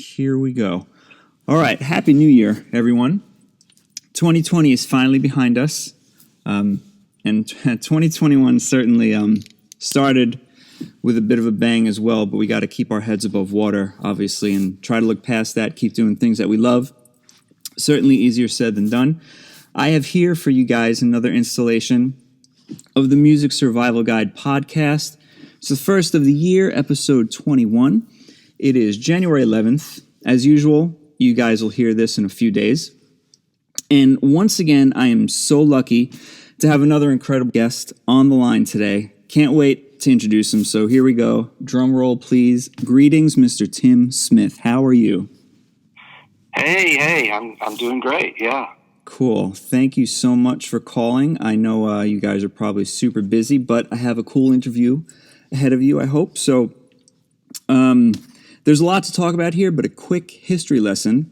Here we go. All right. Happy New Year, everyone. 2020 is finally behind us. And 2021 certainly started with a bit of a bang as well, but we got to keep our heads above water, obviously, and try to look past that, keep doing things that we love. Certainly easier said than done. I have here for you guys another installation of the Music Survival Guide podcast. It's the first of the year, episode 21. It is January 11th. As usual, you guys will hear this in a few days. And once again, I am so lucky to have another incredible guest on the line today. Can't wait to introduce him, so here we go. Drum roll, please. Greetings, Mr. Tim Smith. How are you? Hey, I'm doing great, yeah. Cool. Thank you so much for calling. I know you guys are probably super busy, but I have a cool interview ahead of you, I hope. So there's a lot to talk about here, but a quick history lesson.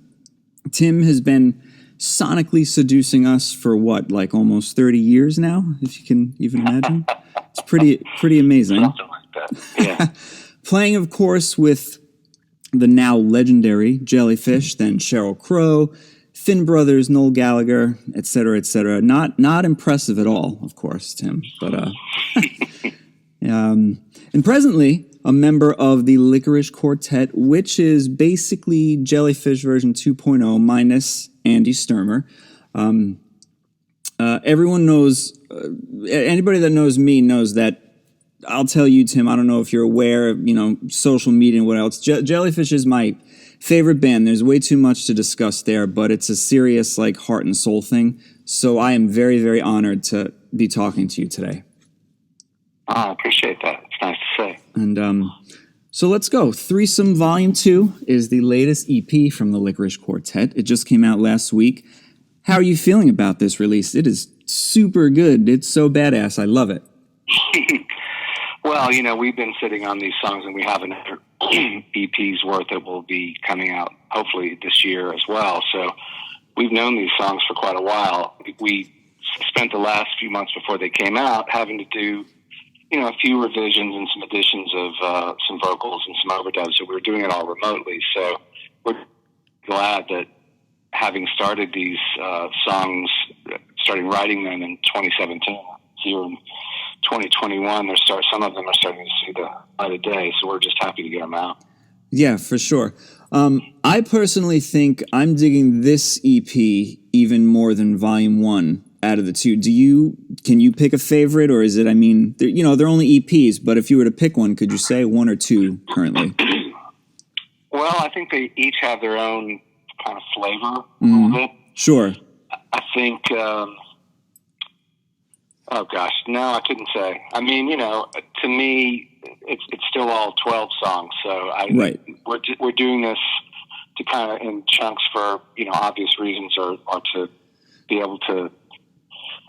Tim has been sonically seducing us for what, like almost 30 years now, if you can even imagine. It's pretty amazing. Something like that, yeah. Playing, of course, with the now legendary Jellyfish, then Sheryl Crow, Finn Brothers, Noel Gallagher, etc., etc. Not impressive at all, of course, Tim. But and presently a member of the Lickerish Quartet, which is basically Jellyfish version 2.0 minus Andy Sturmer. Everyone knows. Anybody that knows me knows that. I'll tell you, Tim. I don't know if you're aware of social media and what else. Jellyfish is my favorite band. There's way too much to discuss there, but it's a serious heart and soul thing. So I am very, very honored to be talking to you today. I appreciate that. It's nice to say. And so let's go. Threesome Volume 2 is the latest EP from the Lickerish Quartet. It just came out last week. How are you feeling about this release? It is super good. It's so badass. I love it. Well, we've been sitting on these songs, and we have another EP's worth that will be coming out hopefully this year as well. So we've known these songs for quite a while. We spent the last few months before they came out having to do a few revisions and some additions of some vocals and some overdubs. So we were doing it all remotely. So we're glad that having started these songs, starting writing them in 2017, here in 2021, some of them are starting to see the light of day. So we're just happy to get them out. Yeah, for sure. I personally think I'm digging this EP even more than Volume 1. Out of the two, can you pick a favorite, or is it? I mean, they're only EPs, but if you were to pick one, could you say one or two currently? Well, I think they each have their own kind of flavor a little bit. Sure. I think. Oh gosh, no, I couldn't say. I mean, to me, it's still all 12 songs. So right. We're doing this to kind of in chunks for obvious reasons, or to be able to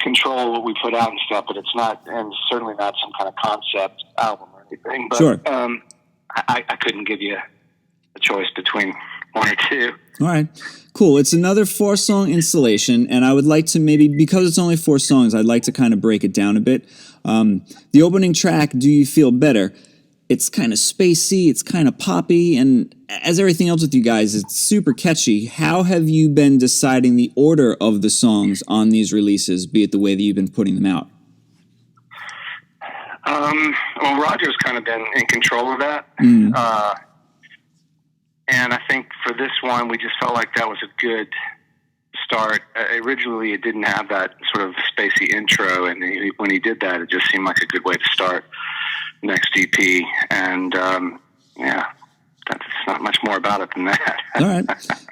control what we put out and stuff, but it's not, and certainly not some kind of concept album or anything. But sure. I couldn't give you a choice between one or two. All right, cool. It's another 4-song installation, and I would like to because it's only 4 songs, I'd like to kind of break it down a bit. The opening track, Do You Feel Better? It's kind of spacey, it's kind of poppy, and as everything else with you guys, it's super catchy. How have you been deciding the order of the songs on these releases, be it the way that you've been putting them out? Well, Roger's kind of been in control of that. And I think for this one, we just felt like that was a good start. Originally, it didn't have that sort of spacey intro, and when he did that, it just seemed like a good way to start next EP, and that's not much more about it than that. All right,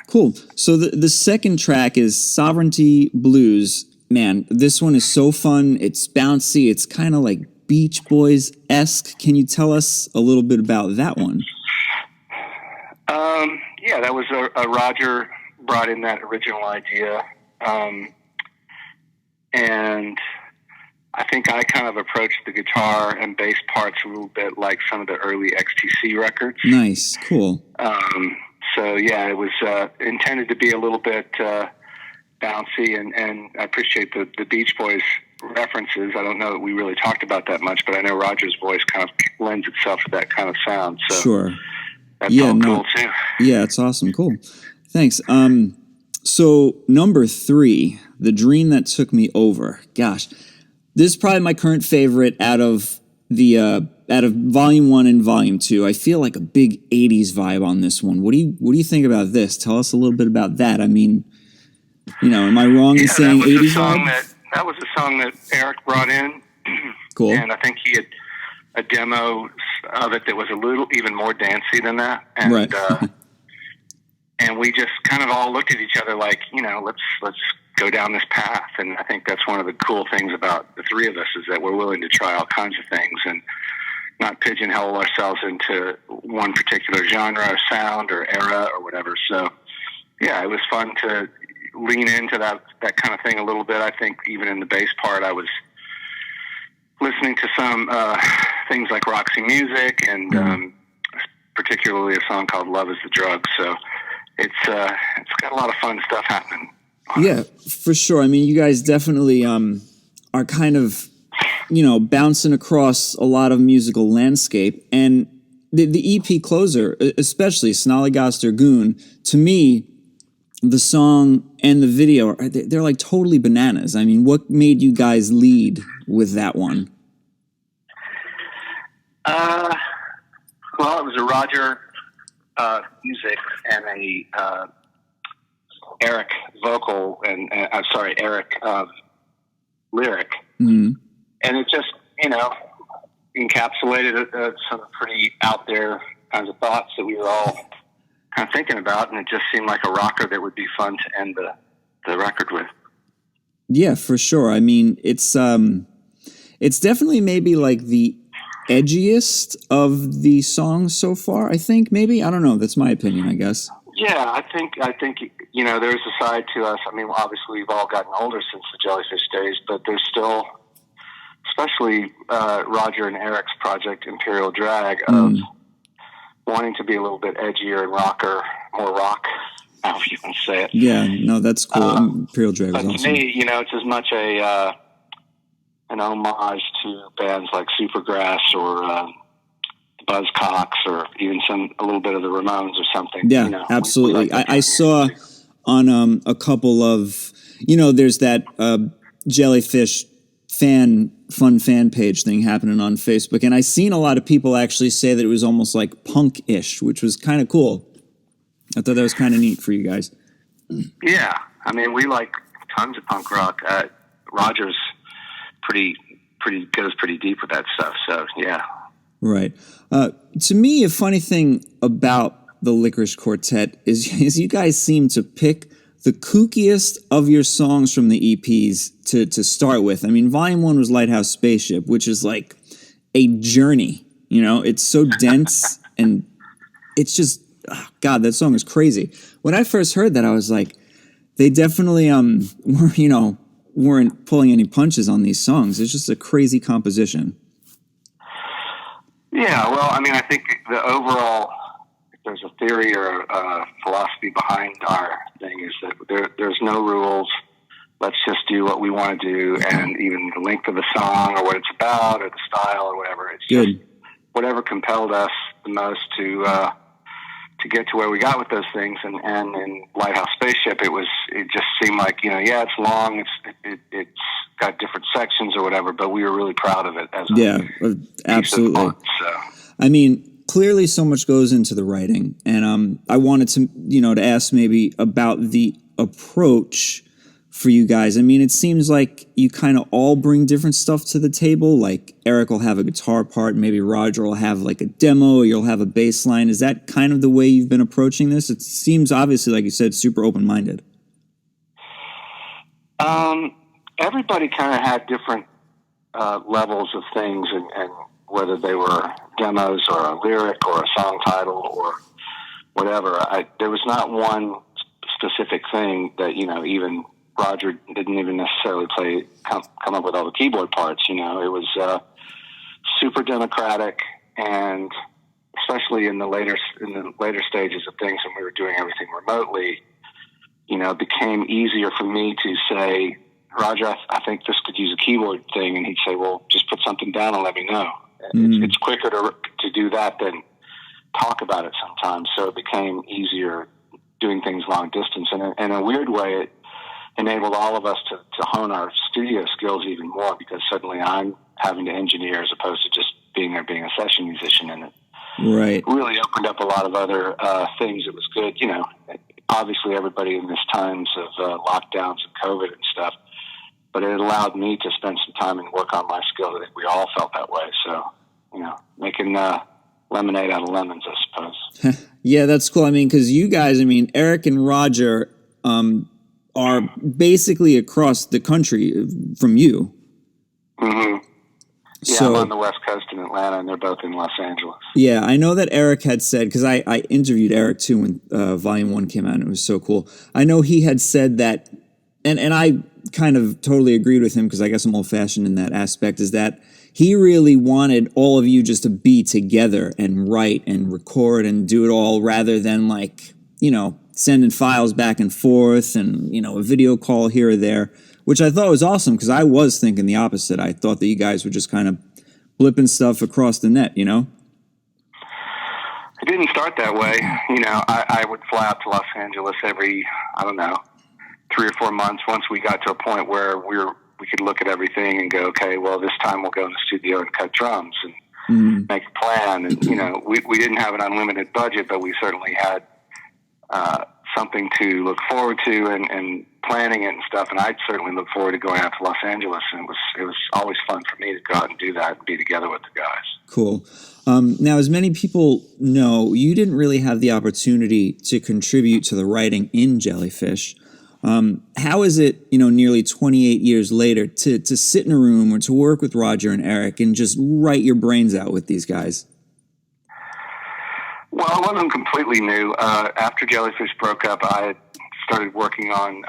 cool. So the second track is Sovereignty Blues. Man, this one is so fun. It's bouncy. It's kind of like Beach Boys-esque. Can you tell us a little bit about that one? Yeah, that was a Roger brought in that original idea, and I think I kind of approached the guitar and bass parts a little bit like some of the early XTC records. Nice, cool. So yeah, it was intended to be a little bit bouncy, and I appreciate the Beach Boys references. I don't know that we really talked about that much, but I know Roger's voice kind of lends itself to that kind of sound. So, sure. that's all cool too. Yeah, it's awesome. Cool. Thanks. So number 3, The Dream That Took Me Over. Gosh, this is probably my current favorite out of Volume 1 and Volume 2. I feel like a big 80s vibe on this one. What do you think about this? Tell us a little bit about that. I mean, am I wrong in saying 80s vibe? That was a song that Eric brought in. Cool. And I think he had a demo of it that was a little even more dancey than that. And, right. And we just kind of all looked at each other like, let's go down this path. And I think that's one of the cool things about the three of us is that we're willing to try all kinds of things and not pigeonhole ourselves into one particular genre or sound or era or whatever. So, yeah, it was fun to lean into that kind of thing a little bit. I think even in the bass part, I was listening to some things like Roxy Music and particularly a song called Love is the Drug. So it's got a lot of fun stuff happening. Yeah, for sure. I mean, you guys definitely are kind of, bouncing across a lot of musical landscape. And the EP closer, especially Snallygaster Goon, to me, the song and the video, they're like totally bananas. I mean, what made you guys lead with that one? Well, it was a Roger music and a Eric vocal and I'm sorry, Eric lyric. Mm-hmm. And it just, encapsulated some pretty out there kinds of thoughts that we were all kind of thinking about, and it just seemed like a rocker that would be fun to end the record with. Yeah, for sure. I mean, it's definitely maybe like the edgiest of the songs so far. I think maybe, I don't know. That's my opinion, I guess. Yeah, I think there's a side to us. I mean, obviously we've all gotten older since the Jellyfish days, but there's still, especially Roger and Eric's project Imperial Drag, of wanting to be a little bit edgier and more rock, however you want to say it. Yeah, no, that's cool. Imperial Drag was awesome. But to me, it's as much an homage to bands like Supergrass or Buzzcocks or even a little bit of the Ramones or something. Yeah, absolutely. I saw on a couple of, there's that Jellyfish fun fan page thing happening on Facebook, and I seen a lot of people actually say that it was almost like punk-ish, which was kind of cool. I thought that was kind of neat for you guys. Yeah, I mean, we like tons of punk rock. Roger's goes pretty deep with that stuff, so yeah. Right. To me, a funny thing about the Lickerish Quartet is you guys seem to pick the kookiest of your songs from the EPs to start with. I mean, Volume 1 was Lighthouse Spaceship, which is like a journey. It's so dense and it's just, God, that song is crazy. When I first heard that, I was like, they definitely weren't pulling any punches on these songs. It's just a crazy composition. Yeah, well, I mean, I think the overall, if there's a theory or a philosophy behind our thing, is that there's no rules. Let's just do what we want to do, and even the length of the song or what it's about or the style or whatever. It's good. Just whatever compelled us the most to get to where we got with those things. And in Lighthouse Spaceship, it just seemed like, it's long, it's got different sections or whatever, but we were really proud of it. Absolutely. Art, so. I mean, clearly so much goes into the writing, and I wanted to, to ask maybe about the approach for you guys. I mean, it seems like you kind of all bring different stuff to the table. Like Eric will have a guitar part, maybe Roger will have like a demo, or you'll have a bass line. Is that kind of the way you've been approaching this? It seems obviously, like you said, super open-minded. Everybody kind of had different levels of things, and whether they were demos or a lyric or a song title or whatever. There was not one specific thing that, even Roger didn't even necessarily come up with all the keyboard parts. It was super democratic, and especially in the later stages of things when we were doing everything remotely, it became easier for me to say, Roger, I think this could use a keyboard thing, and he'd say, well, just put something down and let me know. It's quicker to do that than talk about it sometimes. So it became easier doing things long distance. And in a weird way, it enabled all of us to hone our studio skills even more, because suddenly I'm having to engineer as opposed to just being a session musician. And it really opened up a lot of other things. It was good. You know, obviously everybody in this times of lockdowns and COVID and stuff, but it allowed me to spend some time and work on my skills. I think we all felt that way. So, you know, making lemonade out of lemons, I suppose. Yeah, that's cool. I mean, because you guys, I mean, Eric and Roger are basically across the country from you. Mm-hmm. Yeah, So, I'm on the West Coast in Atlanta, and they're both in Los Angeles. Yeah, I know that Eric had said, because I interviewed Eric too when Volume 1 came out, and it was so cool. I know he had said that, and I kind of totally agreed with him, because I guess I'm old-fashioned in that aspect, is that he really wanted all of you just to be together and write and record and do it all, rather than, like, you know, sending files back and forth and, you know, a video call here or there, which I thought was awesome, because I was thinking the opposite. I thought that you guys were just kind of blipping stuff across the net, you know? It didn't start that way. You know, I would fly out to Los Angeles every, 3 or 4 months, once we got to a point where we could look at everything and go, okay, well, this time we'll go in the studio and cut drums and make a plan. And, you know, we didn't have an unlimited budget, but we certainly had something to look forward to and planning it and stuff. And I'd certainly look forward to going out to Los Angeles. And it was always fun for me to go out and do that and be together with the guys. Cool. Now, as many people know, you didn't really have the opportunity to contribute to the writing in Jellyfish. How is it, you know, nearly 28 years later to sit in a room or to work with Roger and Eric and just write your brains out with these guys? Well, it wasn't completely new. After Jellyfish broke up, I had started working on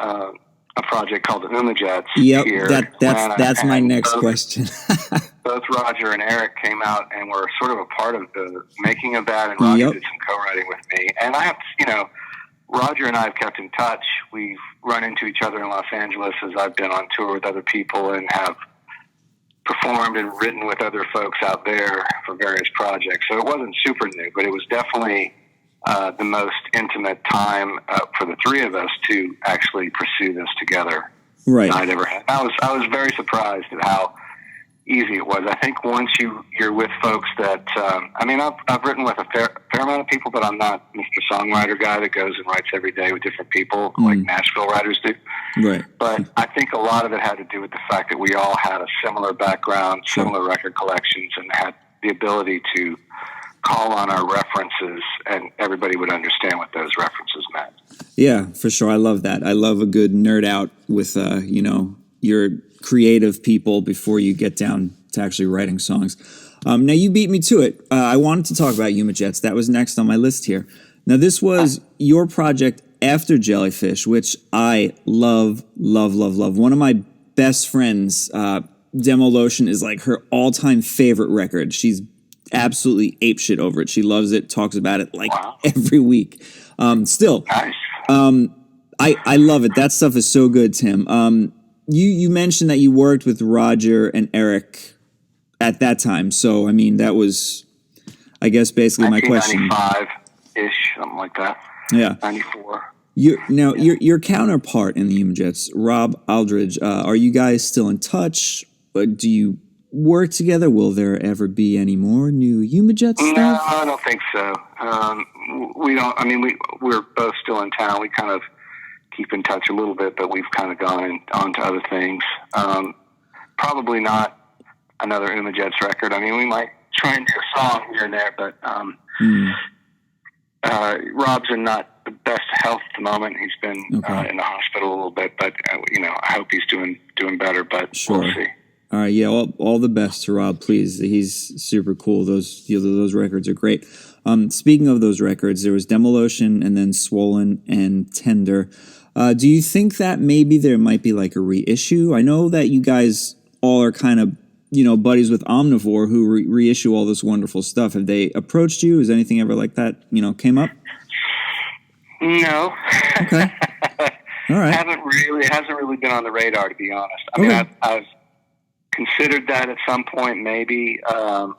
a project called the Umajets. Yep, here that's my next question. Both Roger and Eric came out and were sort of a part of the making of that, and Roger did some co-writing with me. And I have, you know, Roger and I have kept in touch. We've run into each other in Los Angeles as I've been on tour with other people and have performed and written with other folks out there for various projects. So it wasn't super new, but it was definitely the most intimate time for the three of us to actually pursue this together that I'd ever had. I was very surprised at how easy it was. I think once you're with folks that, I've written with a fair amount of people, but I'm not Mr. Songwriter guy that goes and writes every day with different people like Nashville writers do. Right. But I think a lot of it had to do with the fact that we all had a similar background, similar record collections, and had the ability to call on our references, and everybody would understand what those references meant. Yeah, for sure. I love that. I love a good nerd out with, your creative people before you get down to actually writing songs. Now, you beat me to it. I wanted to talk about Umajets. That was next on my list here. Now, this was your project after Jellyfish, which I love, love, love, love. One of my best friends, Demo Lotion, is like her all-time favorite record. She's absolutely apeshit over it. She loves it, talks about it like every week. Still, nice. I love it. That stuff is so good, Tim. You mentioned that you worked with Roger and Eric at that time. So, I mean, that was, I guess, basically my question. 1995-ish, something like that. Yeah. 94. Your counterpart in the Umajets, Rob Aldridge, are you guys still in touch? Do you work together? Will there ever be any more new Umajets stuff? No, I don't think so. We don't. I mean, we're both still in town. We kind of keep in touch a little bit, but we've kind of gone on to other things. Probably not another Umajets record. I mean, we might try and do a song here and there, but Rob's in not the best health at the moment. He's been in the hospital a little bit, but I hope he's doing better. But we'll see. All right, yeah, all the best to Rob, please. He's super cool. Those records are great. Speaking of those records, there was Demolition and then Swollen and Tender. Do you think that maybe there might be like a reissue? I know that you guys all are kind of, buddies with Omnivore who reissue all this wonderful stuff. Have they approached you? Is anything ever like that, came up? No. Okay. All right. It hasn't really been on the radar, to be honest. I mean, I've considered that at some point, maybe.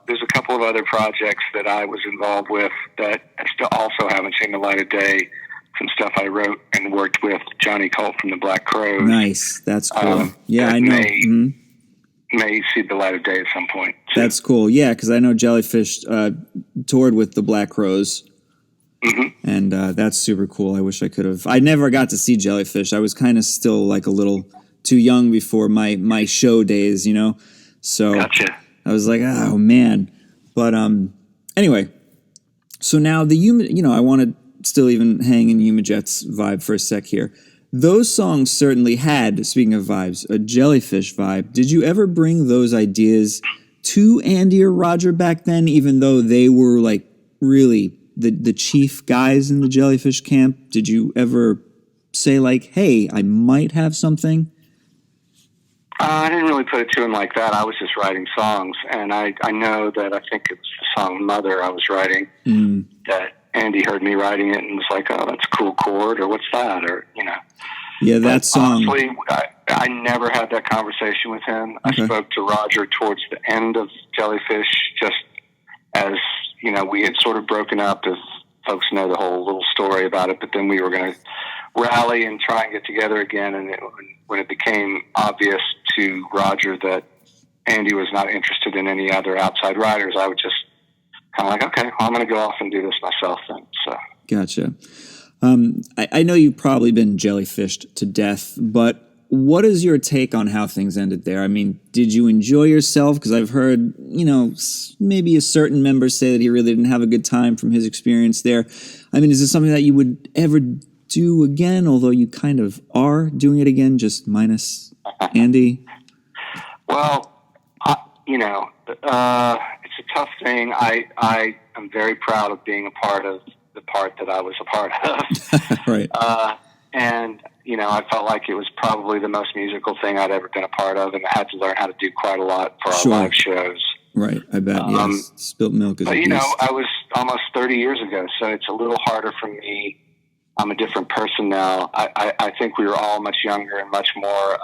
There's a couple of other projects that I was involved with that I still also haven't seen the light of day. Some stuff I wrote and worked with Johnny Colt from the Black Crowes. Nice. That's cool. Yeah, I know. May see the light of day at some point. That's cool. Yeah, because I know Jellyfish toured with the Black Crowes. And that's super cool. I wish I could have. I never got to see Jellyfish. I was kind of still like a little too young before my show days, you know? So gotcha. I was like, oh, man. But anyway, so now I want to still even hang in Humajet's vibe for a sec here. Those songs certainly had, speaking of vibes, a Jellyfish vibe. Did you ever bring those ideas to Andy or Roger back then, even though they were like really the chief guys in the Jellyfish camp? Did you ever say like, hey, I might have something? I didn't really put it to him like that. I was just writing songs, and I know that I think it was the song Mother I was writing that Andy heard me writing it and was like, oh, that's a cool chord, or what's that, or, you know. Yeah, that song. Honestly, I never had that conversation with him. Okay. I spoke to Roger towards the end of Jellyfish, just as, you know, we had sort of broken up, as folks know the whole little story about it, but then we were going to rally and try and get together again, and when it became obvious to Roger that Andy was not interested in any other outside writers, I would just kind of like, okay, well, I'm going to go off and do this myself then. So. Gotcha. I know you've probably been jellyfished to death, but what is your take on how things ended there? I mean, did you enjoy yourself? Because I've heard, you know, maybe a certain member say that he really didn't have a good time from his experience there. I mean, is this something that you would ever do again, although you kind of are doing it again, just minus Andy? Well, you know, it's a tough thing. I am very proud of being a part of the part that I was a part of. Right. And, you know, I felt like it was probably the most musical thing I'd ever been a part of, and I had to learn how to do quite a lot for our live shows. Right, I bet, yes. Spilt milk is but, a you know, beast. I was almost 30 years ago, so it's a little harder for me. I'm a different person now. I think we were all much younger and much more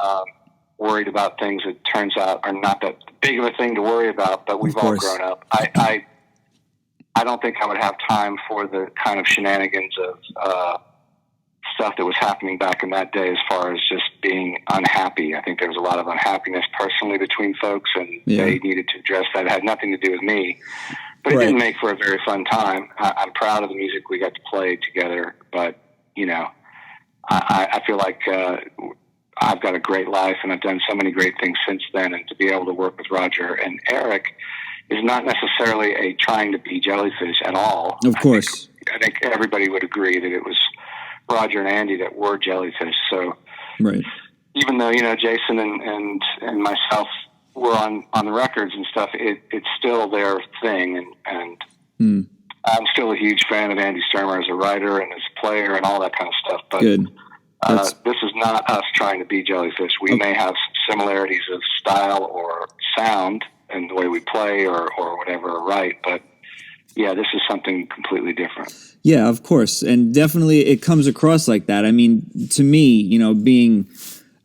worried about things that turns out are not that big of a thing to worry about, but we've all grown up. I don't think I would have time for the kind of shenanigans of stuff that was happening back in that day as far as just being unhappy. I think there was a lot of unhappiness personally between folks, and they needed to address that. It had nothing to do with me. But it didn't make for a very fun time. I'm proud of the music we got to play together, but, you know, I feel like I've got a great life, and I've done so many great things since then, and to be able to work with Roger and Eric is not necessarily a trying to be Jellyfish at all. Of course. I think everybody would agree that it was Roger and Andy that were Jellyfish. So even though, you know, Jason and myself were on the records and stuff, it's still their thing. And I'm still a huge fan of Andy Sturmer as a writer and as a player and all that kind of stuff. But this is not us trying to be Jellyfish. We may have similarities of style or sound and the way we play or whatever or write, but yeah, this is something completely different. Yeah, of course. And definitely it comes across like that. I mean, to me, you know, being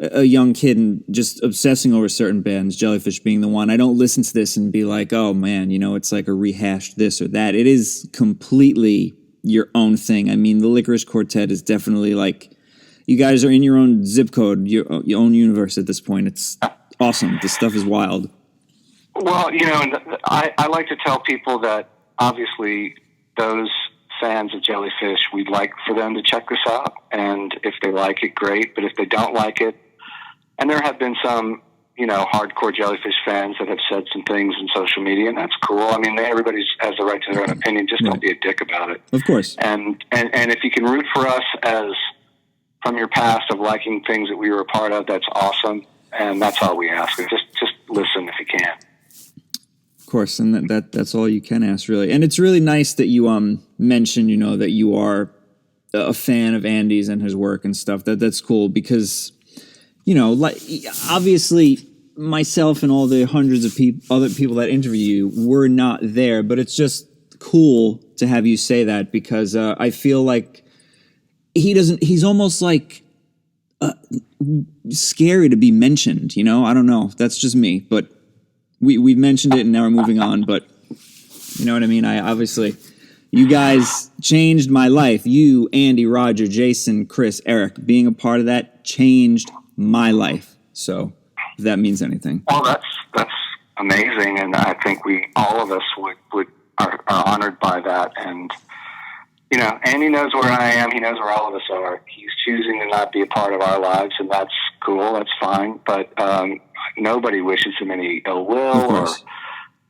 a young kid and just obsessing over certain bands, Jellyfish being the one, I don't listen to this and be like, oh man, you know, it's like a rehashed this or that. It is completely your own thing. I mean, the Lickerish Quartet is definitely like, you guys are in your own zip code, your own universe at this point. It's awesome. This stuff is wild. Well, you know, and I like to tell people that obviously those fans of Jellyfish, we'd like for them to check this out. And if they like it, great. But if they don't like it, and there have been some, you know, hardcore Jellyfish fans that have said some things in social media, and that's cool. I mean, everybody has the right to their own opinion. Just don't be a dick about it. Of course. And if you can root for us as from your past of liking things that we were a part of, that's awesome. And that's all we ask. Just listen if you can. Of course, and that's all you can ask, really. And it's really nice that you mentioned, you know, that you are a fan of Andy's and his work and stuff. That's cool because, you know, like obviously myself and all the hundreds of other people that interview you were not there, but it's just cool to have you say that because I feel like he's almost like scary to be mentioned, you know? I don't know. That's just me, but we mentioned it and now we're moving on, but you know what I mean? I obviously, you guys changed my life. You, Andy, Roger, Jason, Chris, Eric, being a part of that changed my life. So if that means anything. Well, that's amazing, and I think all of us are honored by that. And you know, Andy knows where I am. He knows where all of us are. He's choosing to not be a part of our lives, and that's cool. That's fine. But nobody wishes him any ill will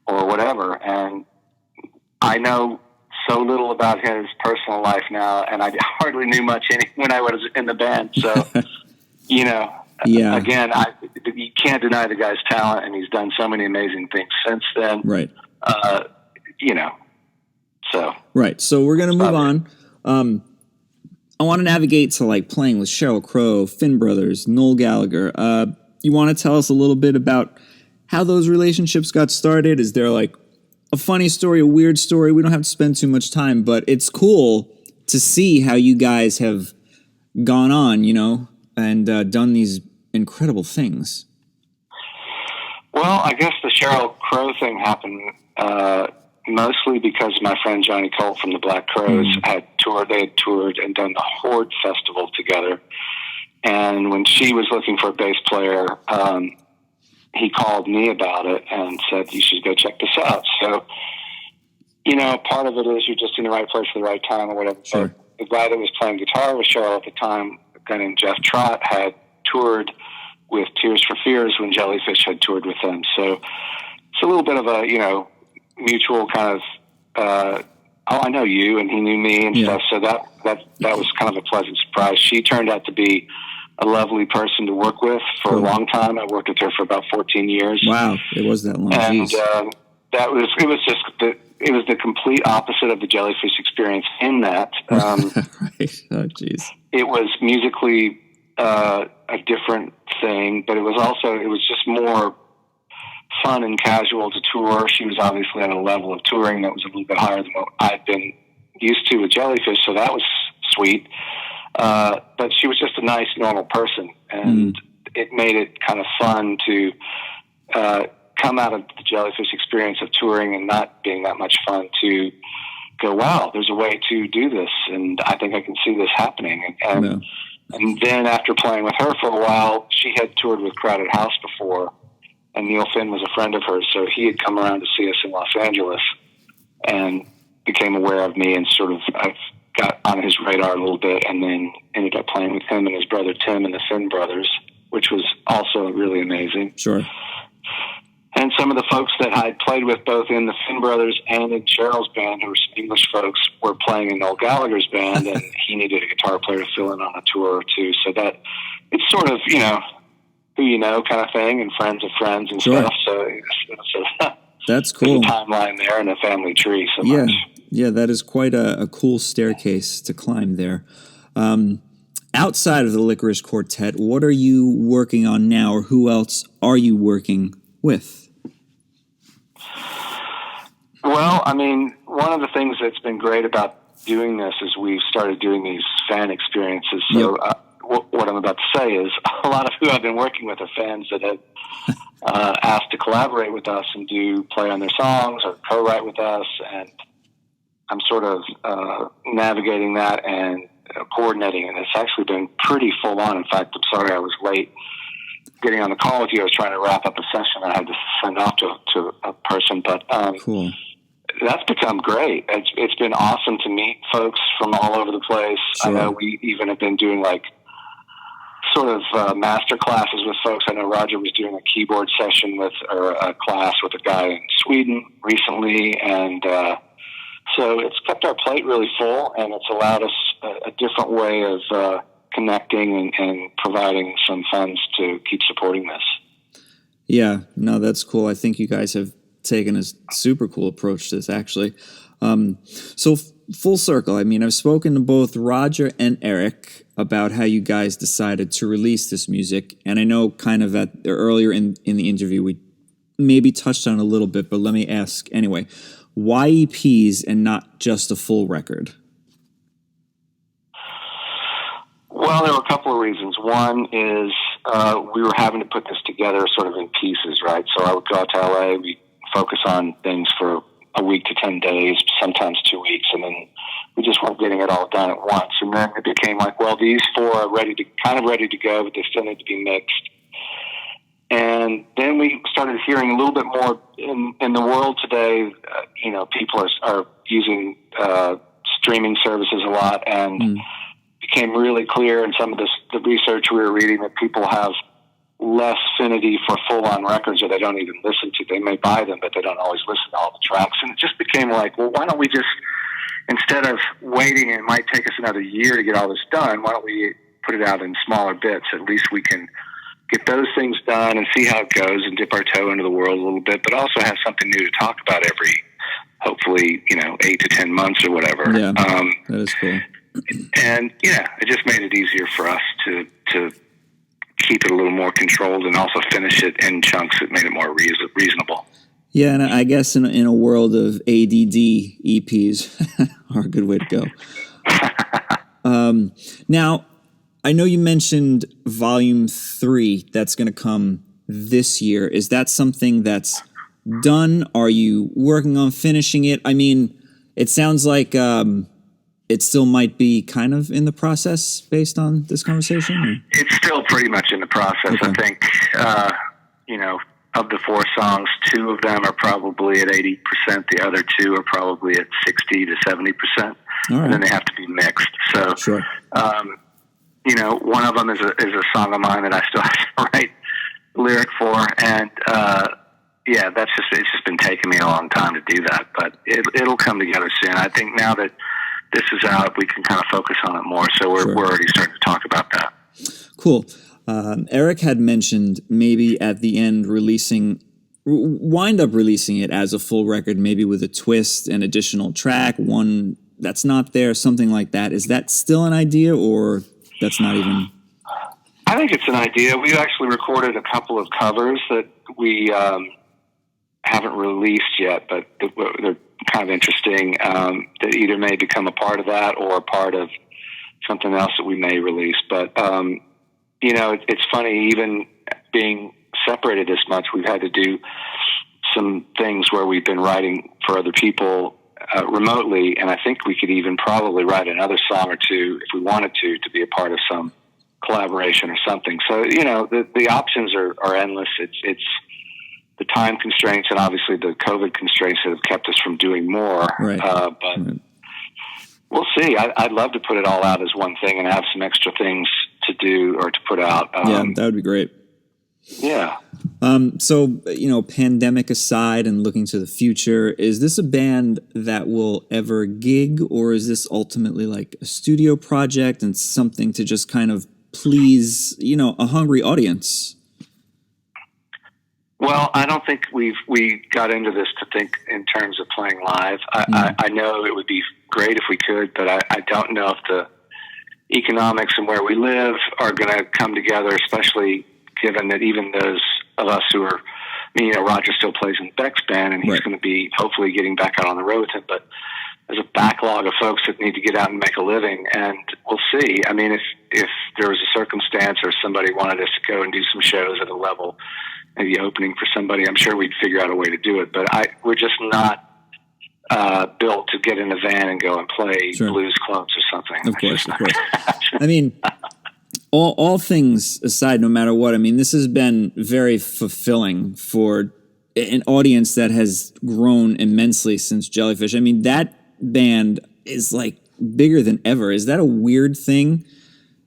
or whatever. And I know so little about his personal life now, and I hardly knew much when I was in the band. So, you know, again, you can't deny the guy's talent, and he's done so many amazing things since then. Right. You know. So. Right. So we're going to move on. I want to navigate to like playing with Sheryl Crow, Finn Brothers, Noel Gallagher. You want to tell us a little bit about how those relationships got started? Is there like a funny story, a weird story? We don't have to spend too much time, but it's cool to see how you guys have gone on, you know, and done these incredible things. Well, I guess the Sheryl Crow thing happened mostly because my friend Johnny Colt from the Black Crowes had toured. They had toured and done the Horde Festival together. And when she was looking for a bass player, he called me about it and said, you should go check this out. So, you know, part of it is you're just in the right place at the right time or whatever. Sure. But the guy that was playing guitar with Sheryl at the time, a guy named Jeff Trott, had toured with Tears for Fears when Jellyfish had toured with them. So it's a little bit of a, you know, mutual kind of, I know you, and he knew me and stuff. So that was kind of a pleasant surprise. She turned out to be a lovely person to work with for a long time. I worked with her for about 14 years. Wow, it was that long. And it was the complete opposite of the Jellyfish experience in that right. Oh, geez. It was musically a different thing, but it was just more fun and casual to tour. She was obviously at a level of touring that was a little bit higher than what I'd been used to with Jellyfish, so that was sweet. But she was just a nice, normal person, and it made it kind of fun to come out of the Jellyfish experience of touring and not being that much fun to go, wow, there's a way to do this, and I think I can see this happening. And then after playing with her for a while, she had toured with Crowded House before, and Neil Finn was a friend of hers, so he had come around to see us in Los Angeles and became aware of me, and sort of I've got on his radar a little bit, and then ended up playing with him and his brother Tim and the Finn Brothers, which was also really amazing. Sure. And some of the folks that I played with both in the Finn Brothers and in Cheryl's band, who were some English folks, were playing in Noel Gallagher's band, and he needed a guitar player to fill in on a tour or two. So that it's sort of, you know, who you know kind of thing, and friends of friends and stuff. So that's cool. There's a timeline there and a family tree. So much. Yeah, that is quite a cool staircase to climb there. Outside of the Lickerish Quartet, what are you working on now, or who else are you working with? Well, I mean, one of the things that's been great about doing this is we've started doing these fan experiences. So what I'm about to say is a lot of who I've been working with are fans that have asked to collaborate with us and play on their songs or co-write with us. And I'm sort of navigating that and coordinating, and it's actually been pretty full on. In fact, I'm sorry I was late getting on the call with you. I was trying to wrap up a session I had to send off to a person, but cool. That's become great. It's been awesome to meet folks from all over the place. Sure. I know we even have been doing like sort of master classes with folks. I know Roger was doing a keyboard session or a class with a guy in Sweden recently, and so it's kept our plate really full, and it's allowed us a different way of connecting and providing some funds to keep supporting this. Yeah, no, that's cool. I think you guys have taken a super cool approach to this, actually. So full circle, I mean, I've spoken to both Roger and Eric about how you guys decided to release this music, and I know kind of earlier in the interview we maybe touched on it a little bit, but let me ask anyway. Why EPs and not just a full record? Well, there were a couple of reasons. One is we were having to put this together sort of in pieces, right? So I would go out to LA, we focus on things for a week to 10 days, sometimes 2 weeks, and then we just weren't getting it all done at once. And then it became like, well, these four are ready to go, but they still need to be mixed. And then we started hearing a little bit more in the world today. People are using streaming services a lot, and became really clear in some of the research we were reading that people have less affinity for full-on records, or they don't even listen to. They may buy them, but they don't always listen to all the tracks. And it just became like, well, why don't we just, instead of waiting, and it might take us another year to get all this done, why don't we put it out in smaller bits? At least we can get those things done and see how it goes and dip our toe into the world a little bit, but also have something new to talk about every, hopefully, 8 to 10 months or whatever. Yeah, that is cool. And it just made it easier for us to keep it a little more controlled and also finish it in chunks that made it more reasonable. Yeah, and I guess in a world of ADD, EPs are a good way to go. Now, I know you mentioned Volume 3 that's going to come this year. Is that something that's done? Are you working on finishing it? I mean, it sounds like it still might be kind of in the process based on this conversation? Or? It's still pretty much in the process. Okay. I think, of the 4 songs, 2 of them are probably at 80%. The other 2 are probably at 60 to 70%. Right. And then they have to be mixed. So, sure. One of them is a song of mine that I still have to write lyric for. And, it's just been taking me a long time to do that, but it'll come together soon. I think now that this is out, we can kind of focus on it more. So we're already starting to talk about that. Cool. Eric had mentioned maybe at the end wind up releasing it as a full record, maybe with a twist, an additional track, one that's not there, something like that. Is that still an idea, or that's not even? I think it's an idea. We've actually recorded a couple of covers that we haven't released yet, but they're kind of interesting, that either may become a part of that or a part of something else that we may release. But, it's funny, even being separated this much, we've had to do some things where we've been writing for other people remotely, and I think we could even probably write another song or two if we wanted to be a part of some collaboration or something. So, the options are endless. It's the time constraints and obviously the COVID constraints that have kept us from doing more. Right. But we'll see. I'd love to put it all out as one thing and have some extra things to do or to put out. That would be great. Yeah. So, pandemic aside and looking to the future, is this a band that will ever gig, or is this ultimately like a studio project and something to just kind of please, a hungry audience? Well, I don't think we got into this to think in terms of playing live. I know it would be great if we could, but I don't know if the economics and where we live are going to come together, especially given that even those of us who are, Roger still plays in Beck's band, and he's going to be hopefully getting back out on the road with him, but there's a backlog of folks that need to get out and make a living, and we'll see. I mean, if there was a circumstance or somebody wanted us to go and do some shows at a level, maybe opening for somebody, I'm sure we'd figure out a way to do it, but we're just not built to get in a van and go and play blues clubs or something. Of course. I mean, all things aside, no matter what, I mean, this has been very fulfilling for an audience that has grown immensely since Jellyfish. I mean, that band is like bigger than ever. Is that a weird thing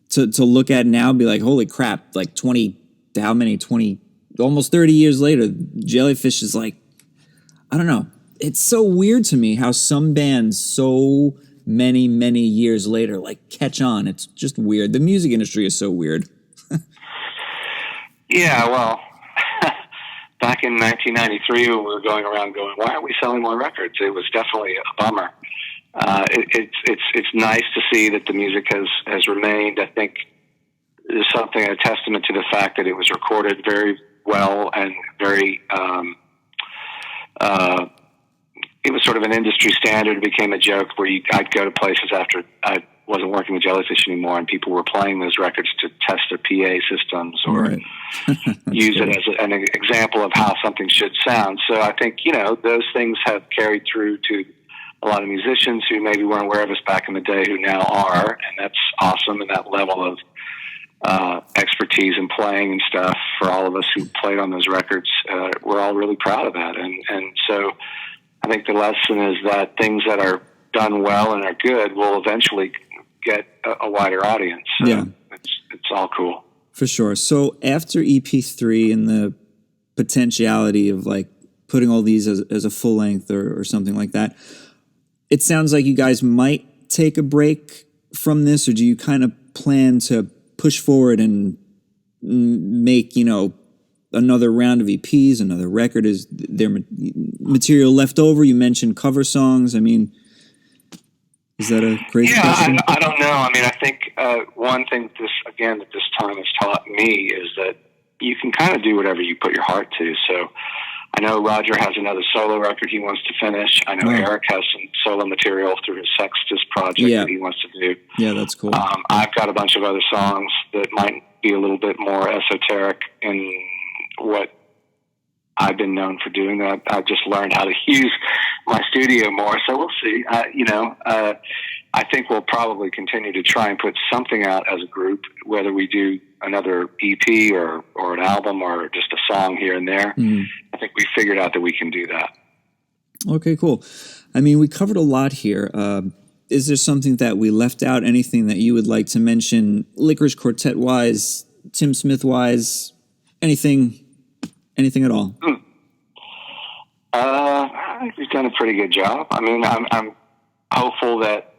to look at now and be like, holy crap, like 20, almost 30 years later, Jellyfish is like, I don't know. It's so weird to me how some bands so many, many years later, like, catch on. It's just weird. The music industry is so weird. Yeah, well, back in 1993 when we were going around going, why aren't we selling more records? It was definitely a bummer. It's nice to see that the music has remained. I think there's something, a testament to the fact that it was recorded very well and very, it was sort of an industry standard. It became a joke where I'd go to places after I'd wasn't working with Jellyfish anymore, and people were playing those records to test their PA systems or Right. use it as an example of how something should sound. So I think, those things have carried through to a lot of musicians who maybe weren't aware of us back in the day who now are, and that's awesome. And that level of expertise in playing and stuff for all of us who played on those records, we're all really proud of that. And so I think the lesson is that things that are done well and are good will eventually get a wider audience. So Yeah. it's all cool. For sure. So after EP3 and the potentiality of like putting all these as a full length or something like that, it sounds like you guys might take a break from this, or do you kind of plan to push forward and make, another round of EPs, another record? Is there material left over? You mentioned cover songs. I mean, is that a crazy question? I don't know. I mean, I think one thing that this time has taught me is that you can kind of do whatever you put your heart to. So I know Roger has another solo record he wants to finish. I know Eric has some solo material through his Sextus project that he wants to do. Yeah, that's cool. I've got a bunch of other songs that might be a little bit more esoteric in what I've been known for doing. That I've just learned how to use my studio more. So we'll see. I think we'll probably continue to try and put something out as a group, whether we do another EP or an album or just a song here and there. I think we figured out that we can do that. Okay, cool. I mean, we covered a lot here. Is there something that we left out? Anything that you would like to mention, Lickerish Quartet wise, Tim Smith wise, anything at all? I think we've done a pretty good job. I mean, I'm hopeful that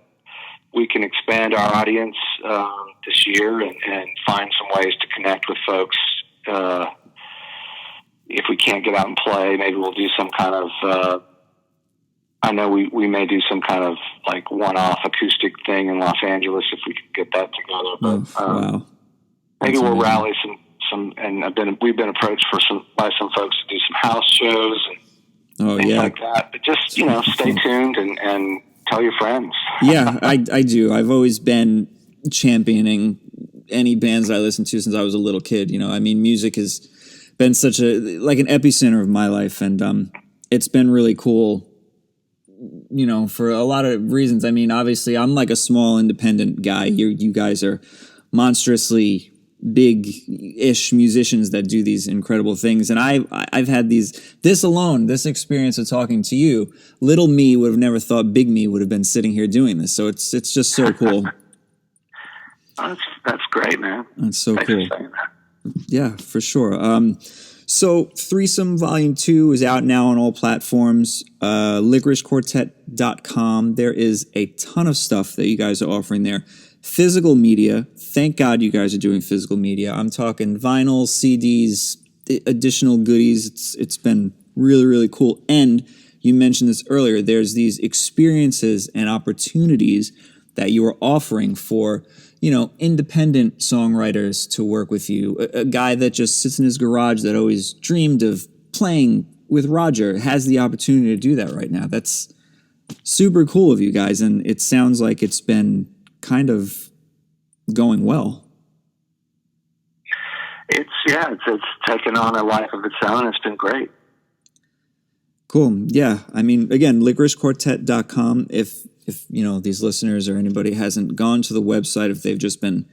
we can expand our audience this year and find some ways to connect with folks. If we can't get out and play, maybe we'll do some kind of I know we may do some kind of like one-off acoustic thing in Los Angeles if we could get that together. But wow. Maybe we'll rally some and we've been approached by some folks to do some house shows and things like that. But just stay tuned and tell your friends. Yeah, I do. I've always been championing any bands I listen to since I was a little kid. I mean, music has been such an epicenter of my life, and it's been really cool. For a lot of reasons. I mean, obviously, I'm like a small independent guy. You guys are monstrously big-ish musicians that do these incredible things, and I've had this experience of talking to you. Little me would have never thought big me would have been sitting here doing this. So it's just so cool. That's great, man. That's so Thanks cool. for saying that. Yeah, for sure. So Threesome Volume 2 is out now on all platforms, lickerishquartet.com. There is a ton of stuff that you guys are offering there. Physical media. Thank God you guys are doing physical media. I'm talking vinyl, CDs, additional goodies. It's been really, really cool. And you mentioned this earlier. There's these experiences and opportunities that you are offering for independent songwriters to work with you. A guy that just sits in his garage that always dreamed of playing with Roger has the opportunity to do that right now. That's super cool of you guys, and it sounds like it's been kind of going well. It's taken on a life of its own. It's been great. Cool. Yeah. I mean, again, lickerishquartet.com. If these listeners or anybody hasn't gone to the website, if they've just been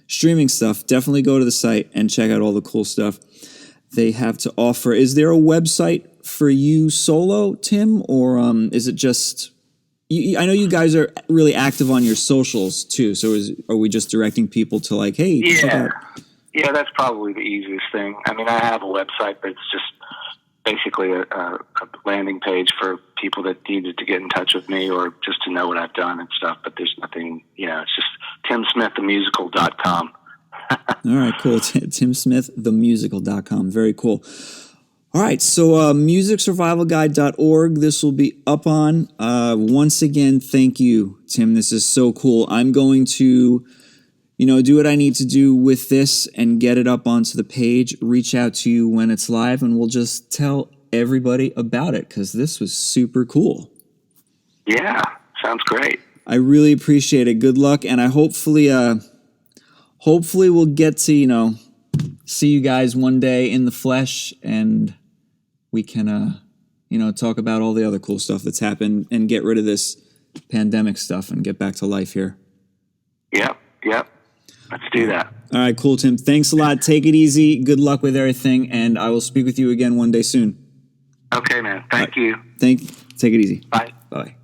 streaming stuff, definitely go to the site and check out all the cool stuff they have to offer. Is there a website for you solo, Tim, or is it just... I know you guys are really active on your socials too, so are we just directing people to like, hey, check out... Yeah, that's probably the easiest thing. I mean, I have a website, but it's just basically a landing page for people that needed to get in touch with me or just to know what I've done and stuff. But there's nothing, it's just timsmiththemusical.com. All right, cool. timsmiththemusical.com. Very cool. All right, so musicsurvivalguide.org, this will be up on. Once again, thank you, Tim. This is so cool. I'm going to... do what I need to do with this and get it up onto the page, reach out to you when it's live, and we'll just tell everybody about it because this was super cool. Yeah, sounds great. I really appreciate it. Good luck, and I hopefully we'll get to see you guys one day in the flesh, and we can talk about all the other cool stuff that's happened and get rid of this pandemic stuff and get back to life here. Yep. Let's do that. All right, cool, Tim. Thanks a lot. Take it easy. Good luck with everything, and I will speak with you again one day soon. Okay, man. Thank you. Take it easy. Bye. Bye.